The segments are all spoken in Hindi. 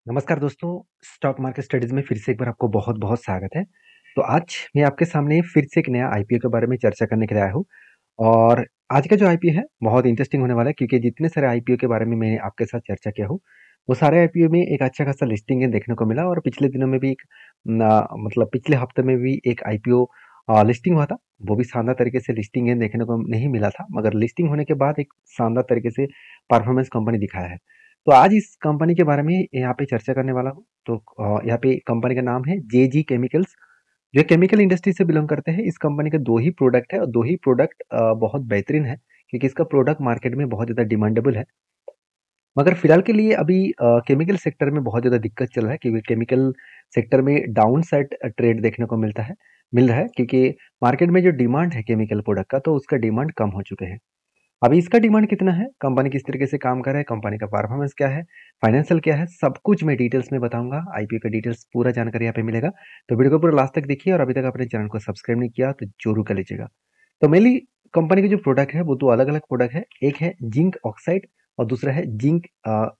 नमस्कार दोस्तों, स्टॉक मार्केट स्टडीज़ में फिर से एक बार आपको बहुत-बहुत स्वागत है। तो आज मैं आपके सामने फिर से एक नया आईपीओ के बारे में चर्चा करने के लिए आया हूँ और आज का जो आईपीओ है बहुत इंटरेस्टिंग होने वाला है क्योंकि जितने सारे आईपीओ के बारे में मैंने आपके साथ चर्चा किया हूँ, वो सारे आईपीओ में एक अच्छा खासा लिस्टिंग है देखने को मिला और पिछले दिनों में भी मतलब पिछले हफ्ते में भी एक आईपीओ लिस्टिंग हुआ था। वो भी शानदार तरीके से लिस्टिंग है देखने को नहीं मिला था, मगर लिस्टिंग होने के बाद एक शानदार तरीके से परफॉर्मेंस कंपनी दिखाया है। तो आज इस कंपनी के बारे में यहाँ पे चर्चा करने वाला हूँ। तो यहाँ पे कंपनी का नाम है जेजी केमिकल्स, जो केमिकल इंडस्ट्री से बिलोंग करते हैं। इस कंपनी के 2 ही प्रोडक्ट है और 2 ही प्रोडक्ट बहुत बेहतरीन है क्योंकि इसका प्रोडक्ट मार्केट में बहुत ज़्यादा डिमांडेबल है। मगर फिलहाल के लिए अभी केमिकल सेक्टर में बहुत ज़्यादा दिक्कत चल रहा है क्योंकि केमिकल सेक्टर में डाउन साइड ट्रेड देखने को मिल रहा है क्योंकि मार्केट में जो डिमांड है केमिकल प्रोडक्ट का, तो उसका डिमांड कम हो चुके हैं। अभी इसका डिमांड कितना है, कंपनी किस तरीके से काम कर रहा है, कंपनी का परफॉर्मेंस क्या है, फाइनेंशियल क्या है, सब कुछ मैं डिटेल्स में बताऊंगा। आईपीओ का डिटेल्स पूरा जानकारी यहाँ पे मिलेगा। तो वीडियो को पूरा लास्ट तक देखिए और अभी तक अपने चैनल को सब्सक्राइब नहीं किया तो जरूर कर लीजिएगा। तो मेनली कंपनी के जो प्रोडक्ट है वो 2 अलग-अलग प्रोडक्ट है। एक है जिंक ऑक्साइड और दूसरा है जिंक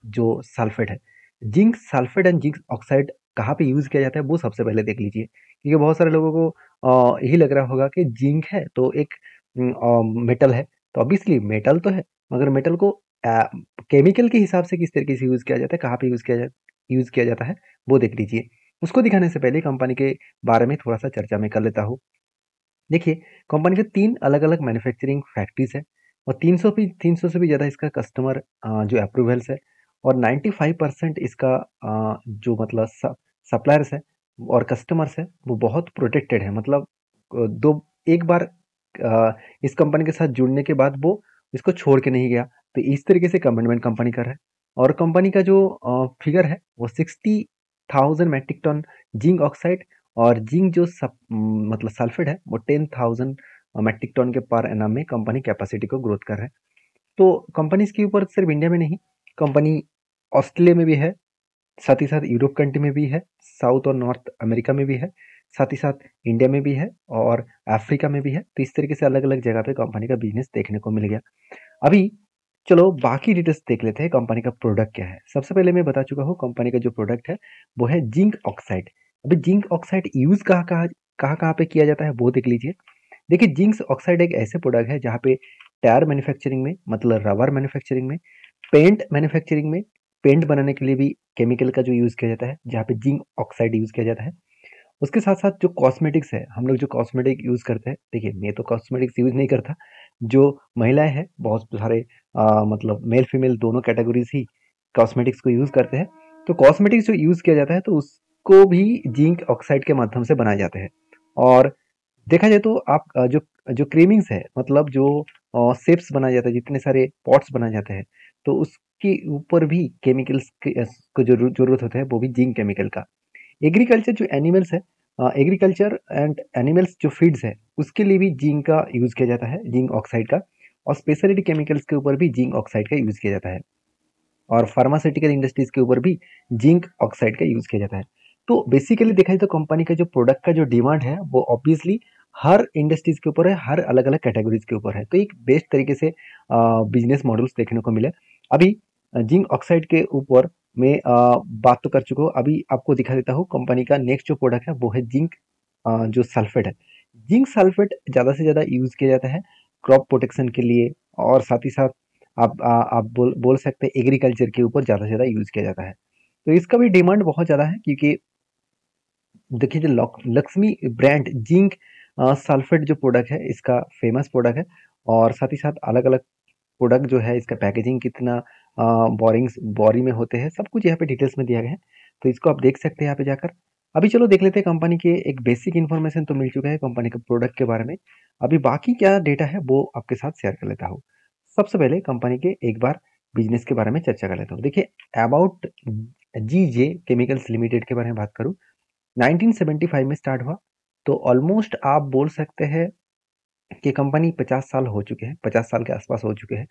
जो सल्फेट है। Zinc sulphate and zinc oxide कहाँ पे यूज़ किया जाता है वो सबसे पहले देख लीजिए। क्योंकि बहुत सारे लोगों को यही लग रहा होगा कि जिंक है तो एक मेटल है। तो ऑब्वियसली मेटल तो है, मगर मेटल को केमिकल के हिसाब से किस तरीके से यूज़ किया जाता है, कहाँ पे यूज़ किया जाता है, वो देख लीजिए। उसको दिखाने से पहले कंपनी के बारे में थोड़ा-सा चर्चा मैं कर लेता हूँ। देखिए, कंपनी के 3 अलग-अलग मैन्युफैक्चरिंग फैक्ट्रीज़ है और 300 से भी ज़्यादा इसका कस्टमर जो अप्रूवल्स है और 95% इसका जो मतलब सप्लायर्स है और कस्टमर्स है, वो बहुत प्रोटेक्टेड है। मतलब दो एक बार इस कंपनी के साथ जुड़ने के बाद वो इसको छोड़ के नहीं गया। तो इस तरीके से कमिटमेंट कंपनी कर रहा है और कंपनी का जो फिगर है, वो 60,000 मेट्रिक टन जिंक ऑक्साइड और जिंक जो मतलब सल्फेट है वो 10,000 मेट्रिक टन के पर एनम में कंपनी कैपेसिटी को ग्रोथ कर रहा है। तो कंपनी इसके ऊपर सिर्फ इंडिया में नहीं, कंपनी ऑस्ट्रेलिया में भी है, साथ ही साथ यूरोप कंट्री में भी है, साउथ और नॉर्थ अमेरिका में भी है, साथ ही साथ इंडिया में भी है और अफ्रीका में भी है। तो इस तरीके से अलग अलग जगह पे कंपनी का बिजनेस देखने को मिल गया। अभी चलो बाकी डिटेल्स देख लेते हैं कंपनी का प्रोडक्ट क्या है। सबसे पहले मैं बता चुका हूँ कंपनी का जो प्रोडक्ट है वो है जिंक ऑक्साइड। अभी जिंक ऑक्साइड यूज कहाँ पे किया जाता है वो देख लीजिए। देखिए, जिंक ऑक्साइड एक ऐसे प्रोडक्ट है जहाँ पे टायर मैन्युफैक्चरिंग में, मतलब रबर मैन्युफैक्चरिंग में, पेंट मैन्युफैक्चरिंग में, पेंट बनाने के लिए भी केमिकल का जो यूज किया जाता है, जहाँ पे जिंक ऑक्साइड यूज किया जाता है। उसके साथ साथ जो कॉस्मेटिक्स है, हम लोग जो कॉस्मेटिक यूज करते हैं, देखिए मैं तो कॉस्मेटिक्स यूज नहीं करता, जो महिलाएं हैं बहुत सारे मतलब मेल फीमेल दोनों कैटेगरीज ही कॉस्मेटिक्स को यूज करते हैं। तो कॉस्मेटिक्स जो यूज किया जाता है तो उसको भी जिंक ऑक्साइड के माध्यम से बनाए जाते हैं। और देखा जाए तो आप जो जो क्रीमिंग्स है, मतलब जो शेप्स बनाया जाता है, जितने सारे पॉट्स बनाए जाते हैं, तो उसके ऊपर भी केमिकल्स को जो जरूरत होता है वो भी जिंक केमिकल का। एग्रीकल्चर जो एनिमल्स है, एग्रीकल्चर एंड एनिमल्स जो फीड्स है, उसके लिए भी जिंक का यूज किया जाता है, जिंक ऑक्साइड का। और स्पेशलिटी केमिकल्स के ऊपर भी जिंक ऑक्साइड का यूज किया जाता है और फार्मास्यूटिकल इंडस्ट्रीज के ऊपर भी जिंक ऑक्साइड का यूज किया जाता है। तो बेसिकली देखा जाए तो कंपनी का जो प्रोडक्ट का जो डिमांड है वो ऑब्वियसली हर इंडस्ट्रीज के ऊपर है, हर अलग अलग कैटेगरीज के ऊपर है। तो एक बेस्ट तरीके से बिजनेस मॉडल्स देखने को मिले। अभी जिंक ऑक्साइड के ऊपर मैं बात तो कर चुका हूँ, अभी आपको दिखा देता हूँ कंपनी का नेक्स्ट जो प्रोडक्ट है वो है जिंक जो सल्फेट है। जिंक सल्फेट ज़्यादा से ज़्यादा यूज किया जाता है क्रॉप प्रोटेक्शन के लिए और साथ ही साथ आप बोल सकते हैं एग्रीकल्चर के ऊपर ज़्यादा से ज़्यादा यूज किया जाता है। तो इसका भी डिमांड बहुत ज़्यादा है क्योंकि देखिए, जो लक्ष्मी ब्रांड जिंक सल्फेट जो प्रोडक्ट है इसका फेमस प्रोडक्ट है और साथ ही साथ अलग अलग प्रोडक्ट जो है इसका पैकेजिंग कितना बोरिंग्स बोरी में होते हैं, सब कुछ यहाँ पे डिटेल्स में दिया गया है। तो इसको आप देख सकते हैं यहाँ पे जाकर। अभी चलो देख लेते हैं कंपनी के एक बेसिक इन्फॉर्मेशन तो मिल चुका है कंपनी के प्रोडक्ट के बारे में। अभी बाकी क्या डेटा है वो आपके साथ शेयर कर लेता हूँ। सबसे पहले कंपनी के एक बार बिजनेस के बारे में चर्चा कर लेता हूँ। देखिए, about G J chemicals limited के बारे में बात करूँ, 1975 में स्टार्ट हुआ। तो ऑलमोस्ट आप बोल सकते हैं कि कंपनी 50 साल हो चुके हैं, 50 साल के आसपास हो चुके हैं।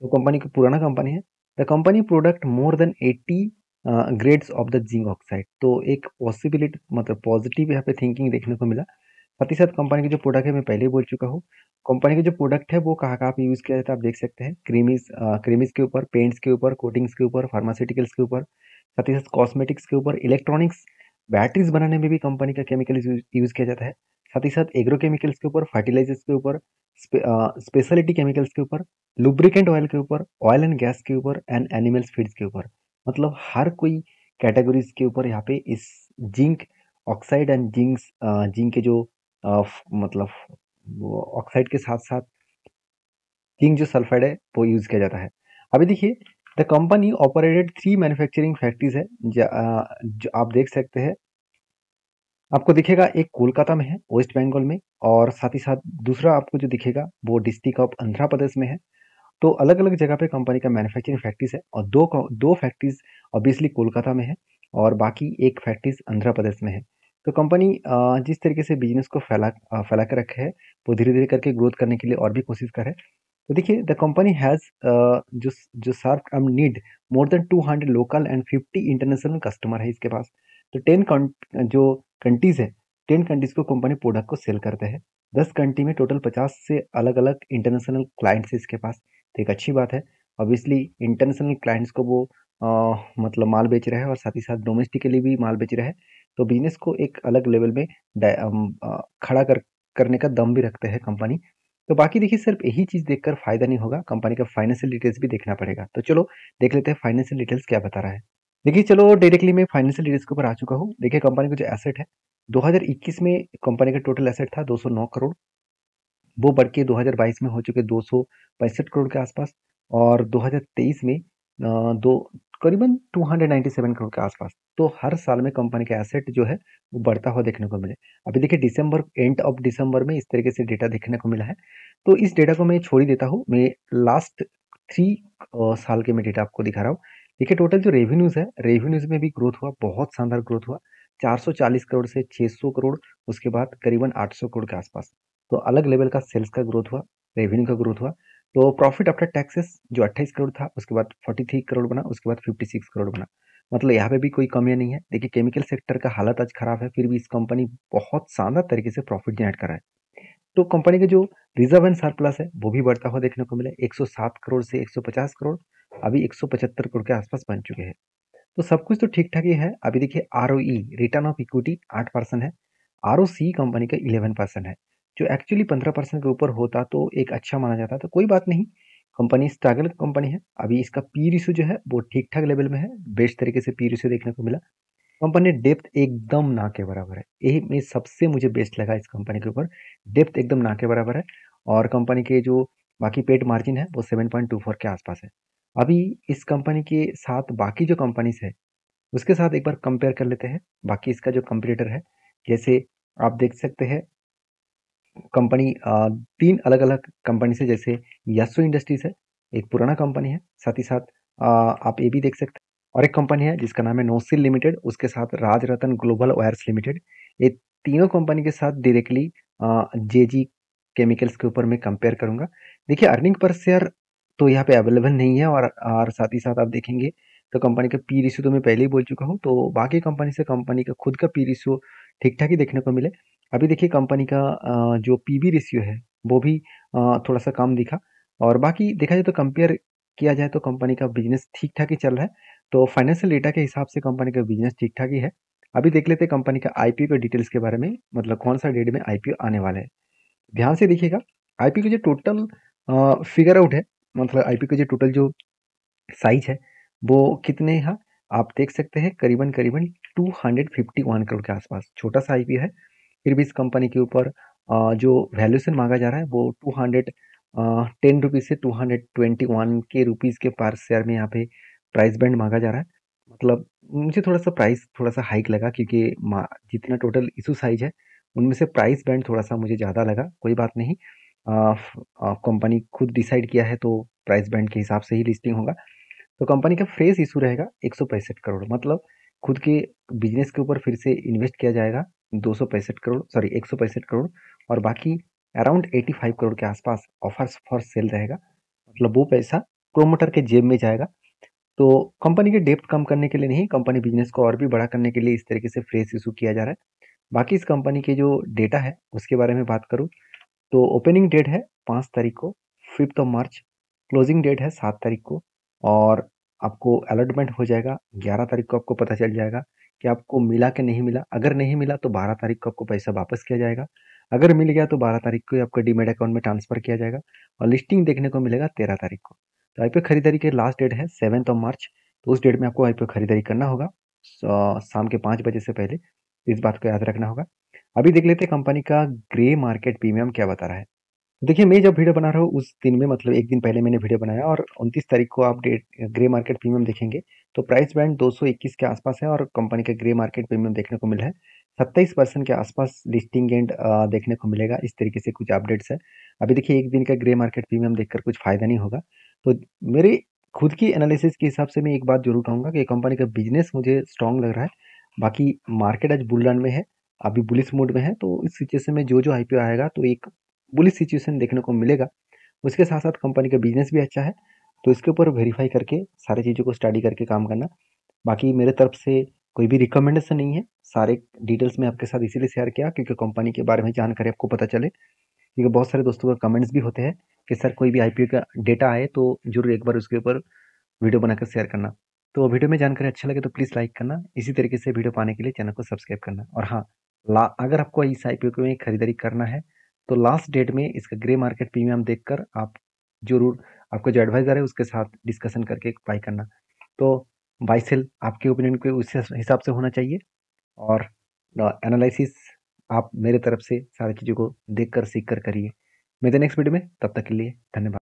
तो कंपनी का पुराना कंपनी है। The company product more than 80 grades of the zinc oxide. तो एक पॉसिबिलिटी, मतलब पॉजिटिव यहाँ पे थिंकिंग देखने को मिला साथ ही साथ कंपनी के जो प्रोडक्ट है मैं पहले ही बोल चुका हूँ। कंपनी के जो प्रोडक्ट है वो कहाँ-कहाँ पे यूज़ किया जाता है आप देख सकते हैं। क्रीमीज़ के ऊपर, पेंट्स के ऊपर, कोटिंग्स के ऊपर, फार्मास्यूटिकल्स के ऊपर, साथ ही साथ कॉस्मेटिक्स के ऊपर, इलेक्ट्रॉनिक्स, बैटरीज़ बनाने में भी कंपनी का केमिकल यूज़ किया जाता है। साथ ही साथ एग्रोकेमिकल्स के ऊपर, फर्टिलाइज़र्स के ऊपर, स्पेशलिटी केमिकल्स के ऊपर, लुब्रिकेंट ऑयल के ऊपर, ऑयल एंड गैस के ऊपर एंड एनिमल्स फीड्स के ऊपर। मतलब हर कोई कैटेगरीज़ के ऊपर यहाँ पे इस जिंक ऑक्साइड एंड जिंक के जो मतलब वो ऑक्साइड के साथ-साथ जिंक जो सल्फाइड है वो यूज़ किया जाता है। अभी देखिए the company operated 3 manufacturing factories है जो आप देख सकते हैं। आपको दिखेगा एक कोलकाता में है, वेस्ट बंगाल में और साथ ही साथ दूसरा आपको जो दिखेगा वो डिस्ट्रिक्ट ऑफ आंध्र प्रदेश में है। तो अलग-अलग जगह पे कंपनी का मैन्युफैक्चरिंग फैक्ट्रीज़ है और 2 फैक्ट्रीज़ ऑब्वियसली कोलकाता में है और बाकी 1 फैक्ट्रीज़ आंध्र प्रदेश में है। तो कंपनी जिस तरीके से बिज़नेस को फैला के रखे है, वो धीरे-धीरे करके ग्रोथ करने के लिए और भी कोशिश कर रहे हैं। तो देखिए द कंपनी हैज़ जो serve need more than 200 local and 50 international customer है इसके पास। तो 10 जो कंट्रीज़ है, 10 कंट्रीज़ को कंपनी प्रोडक्ट को सेल करते हैं। 10 कंट्री में टोटल 50 से अलग-अलग इंटरनेशनल क्लाइंट्स है इसके पास। तो एक अच्छी बात है। ऑब्वियसली इंटरनेशनल क्लाइंट्स को वो मतलब माल बेच रहा है और साथ ही साथ डोमेस्टिकली भी माल बेच रहा है। तो बिज़नेस को एक अलग लेवल में खड़ा करने का दम भी रखते हैं कंपनी। तो बाकी देखिए सिर्फ यही चीज़ देखकर फ़ायदा नहीं होगा, कंपनी का फाइनेंशियल डिटेल्स भी देखना पड़ेगा। तो चलो देख लेते हैं फाइनेंशियल डिटेल्स क्या बता रहा है। देखिए चलो डायरेक्टली मैं फाइनेंशियल डिटेल्स के ऊपर आ चुका हूँ। देखिए कंपनी का जो एसेट है, 2021 में कंपनी का टोटल एसेट था 209 करोड़। वो बढ़ के 2022 में हो चुके 265 करोड़ के आसपास और 2023 में दो करीबन 297 करोड़ के आसपास। तो हर साल में कंपनी का एसेट जो है वो बढ़ता हुआ देखने को मिले। अभी देखिए एंड ऑफ दिसंबर में इस तरीके से डेटा देखने को मिला है। तो इस डेटा को मैं छोड़ ही देता हूँ। मैं लास्ट 3 साल के मैं डेटा आपको दिखा रहा हूँ। देखिए टोटल जो रेवेन्यूज़ है, रेवेन्यूज़ में भी ग्रोथ हुआ, बहुत शानदार ग्रोथ हुआ। 440 करोड़ से 600 करोड़, उसके बाद करीबन 800 करोड़ के आसपास। तो अलग लेवल का सेल्स का ग्रोथ हुआ, रेवेन्यू का ग्रोथ हुआ। तो प्रॉफिट आफ्टर टैक्सेस जो 28 करोड़ था, उसके बाद 43 करोड़ बना, उसके बाद 56 करोड़ बना। मतलब यहाँ पे भी कोई कमियां नहीं है। देखिए केमिकल सेक्टर का हालत आज खराब है, फिर भी इस कंपनी बहुत शानदार तरीके से प्रॉफिट जनरेट कर रहा है। तो कंपनी के जो रिजर्व एंड सरप्लस है वो भी बढ़ता हुआ देखने को मिला। 107 करोड़ से 150 करोड़, अभी 175 करोड़ के आसपास बन चुके हैं। तो सब कुछ तो ठीक ठाक ही है। अभी देखिए आरओई रिटर्न ऑफ इक्विटी 8% है, आरओसी कंपनी का 11% है। जो एक्चुअली 15% के ऊपर होता तो एक अच्छा माना जाता। तो कोई बात नहीं, कंपनी स्ट्रगल कंपनी है। अभी इसका पी रेशियो जो है वो ठीक ठाक लेवल में है, बेस्ट तरीके से पी रेशियो देखने को मिला। कंपनी डेप्थ एकदम ना के बराबर है, यही में सबसे मुझे बेस्ट लगा इस कंपनी के ऊपर। डेप्थ एकदम ना के बराबर है और कंपनी के जो बाकी पेड मार्जिन है वो 7.24 के आसपास है। अभी इस कंपनी के साथ बाकी जो कंपनीज है उसके साथ एक बार कंपेयर कर लेते हैं। बाकी इसका जो कंपटीटर है, जैसे आप देख सकते हैं कंपनी 3 अलग-अलग कंपनी से, जैसे यासो इंडस्ट्रीज है, एक पुराना कंपनी है, साथ ही साथ आप ये भी देख सकते हैं और एक कंपनी है जिसका नाम है नोसिल लिमिटेड, उसके साथ राजरतन ग्लोबल वायर्स लिमिटेड। ये तीनों कंपनी के साथ डायरेक्टली जेजी केमिकल्स के ऊपर मैं कंपेयर करूंगा। देखिए अर्निंग पर शेयर तो यहाँ पे अवेलेबल नहीं है और साथ ही साथ आप देखेंगे तो कंपनी का पी रेशियो तो मैं पहले ही बोल चुका हूँ। तो बाकी कंपनी से कंपनी का खुद का पी रेशियो ठीक ठाक ही देखने को मिले। अभी देखिए कंपनी का जो पीबी रेशियो है वो भी थोड़ा-सा कम दिखा और बाकी देखा जाए तो कंपेयर किया जाए तो कंपनी का बिज़नेस ठीक-ठाक ही चल रहा है। तो फाइनेंशियल डेटा के हिसाब से कंपनी का बिज़नेस ठीक-ठाक ही है। अभी देख लेते हैं कंपनी का आईपीओ के डिटेल्स के बारे में, मतलब कौन-सा डेट में आईपीओ आने वाला है। ध्यान से देखिएगा, आईपीओ का जो टोटल फिगर आउट है, मतलब आईपीओ का जो टोटल जो साइज़ है, वो कितने हैं आप देख सकते हैं, करीबन-करीबन 251 करोड़ के आसपास। छोटा-सा आईपीओ है। फिर भी इस कंपनी के ऊपर जो वैल्यूएशन मांगा जा रहा है वो 210 रुपीज़ से 221 के रुपीज़ के पर शेयर में यहाँ पे प्राइस बैंड मांगा जा रहा है। मतलब मुझे थोड़ा-सा प्राइस थोड़ा-सा हाइक लगा क्योंकि जितना टोटल इशू साइज़ है उनमें से प्राइस बैंड थोड़ा-सा मुझे ज़्यादा लगा। कोई बात नहीं, कंपनी खुद डिसाइड किया है तो प्राइस बैंड के हिसाब से ही लिस्टिंग होगा। तो कंपनी का फ्रेश इशू रहेगा 165 करोड़, मतलब खुद के बिजनेस के ऊपर फिर से इन्वेस्ट किया जाएगा 265 करोड़, सॉरी 165 करोड़, और बाकी अराउंड 85 करोड़ के आसपास ऑफर्स फॉर सेल रहेगा। मतलब वो पैसा प्रोमोटर के जेब में जाएगा। तो कंपनी के डेप्थ कम करने के लिए नहीं, कंपनी बिजनेस को और भी बड़ा करने के लिए इस तरीके से फ्रेश इशू किया जा रहा है। बाकी इस कंपनी के जो डेटा है उसके बारे में बात करूँ तो ओपनिंग डेट है 5 तारीख को, 5th of March. Closing date है 7 तारीख को और आपको अलॉटमेंट हो जाएगा 11 तारीख को। आपको पता चल जाएगा कि आपको मिला कि नहीं मिला। अगर नहीं मिला तो 12 तारीख को आपको पैसा वापस किया जाएगा। अगर मिल गया तो 12 तारीख को ही आपको डीमैट अकाउंट में ट्रांसफर किया जाएगा और लिस्टिंग देखने को मिलेगा 13 तारीख को। तो आईपीओ खरीदारी के लास्ट डेट है 7th ऑफ मार्च। तो उस डेट में आपको आईपीओ खरीदारी करना होगा शाम के 5 बजे से पहले। इस बात को याद रखना होगा। अभी देख लेते हैं कंपनी का ग्रे मार्केट प्रीमियम क्या बता रहा है। देखिए, मैं जब वीडियो बना रहा हूँ उस दिन में, मतलब 1 दिन पहले मैंने वीडियो बनाया और 29 तारीख को आप डेट ग्रे मार्केट प्रीमियम देखेंगे तो प्राइस बैंड 221 के आसपास है और कंपनी का ग्रे मार्केट प्रीमियम देखने को मिला है 27% के आसपास लिस्टिंग एंड देखने को मिलेगा। इस तरीके से कुछ अपडेट्स है। अभी देखिए, 1 दिन का ग्रे मार्केट प्रीमियम देखकर कुछ फ़ायदा नहीं होगा। तो मेरे खुद की एनालिसिस के हिसाब से मैं एक बात ज़रूर कहूँगा कि कंपनी का बिज़नेस मुझे स्ट्रॉन्ग लग रहा है। बाकी मार्केट आज बुल रन में है, अभी बुलिश मूड में है, तो इस सिचुएशन में जो आईपीओ आएगा तो एक बुलिश सिचुएशन देखने को मिलेगा। उसके साथ-साथ कंपनी का बिज़नेस भी अच्छा है, तो इसके ऊपर वेरीफ़ाई करके सारी चीज़ों को स्टडी करके काम करना। बाकी मेरे तरफ से कोई भी रिकमेंडेशन नहीं है, सारे डिटेल्स मैं आपके साथ इसीलिए शेयर किया क्योंकि कंपनी के बारे में जानकारी आपको पता चले। क्योंकि बहुत सारे दोस्तों का कमेंट्स भी होते हैं कि सर कोई भी आईपीओ का डेटा आए तो ज़रूर एक बार उसके ऊपर वीडियो बनाकर शेयर करना। तो वीडियो में जानकारी अच्छा लगे तो प्लीज़ लाइक करना। इसी तरीके से वीडियो पाने के लिए चैनल को सब्सक्राइब करना। और हाँ, अगर आपको इस आईपीओ में खरीदारी करना है तो लास्ट डेट में इसका ग्रे मार्केट प्रीमियम देखकर आप ज़रूर, आपका जो एडवाइज़र है उसके साथ डिस्कशन करके बाय करना। तो बाय सेल आपके ओपिनियन के उस हिसाब से होना चाहिए और एनालिसिस आप मेरे तरफ से सारी चीज़ों को देखकर सीख कर करिए। मिलते हैं नेक्स्ट वीडियो में, तब तक के लिए धन्यवाद।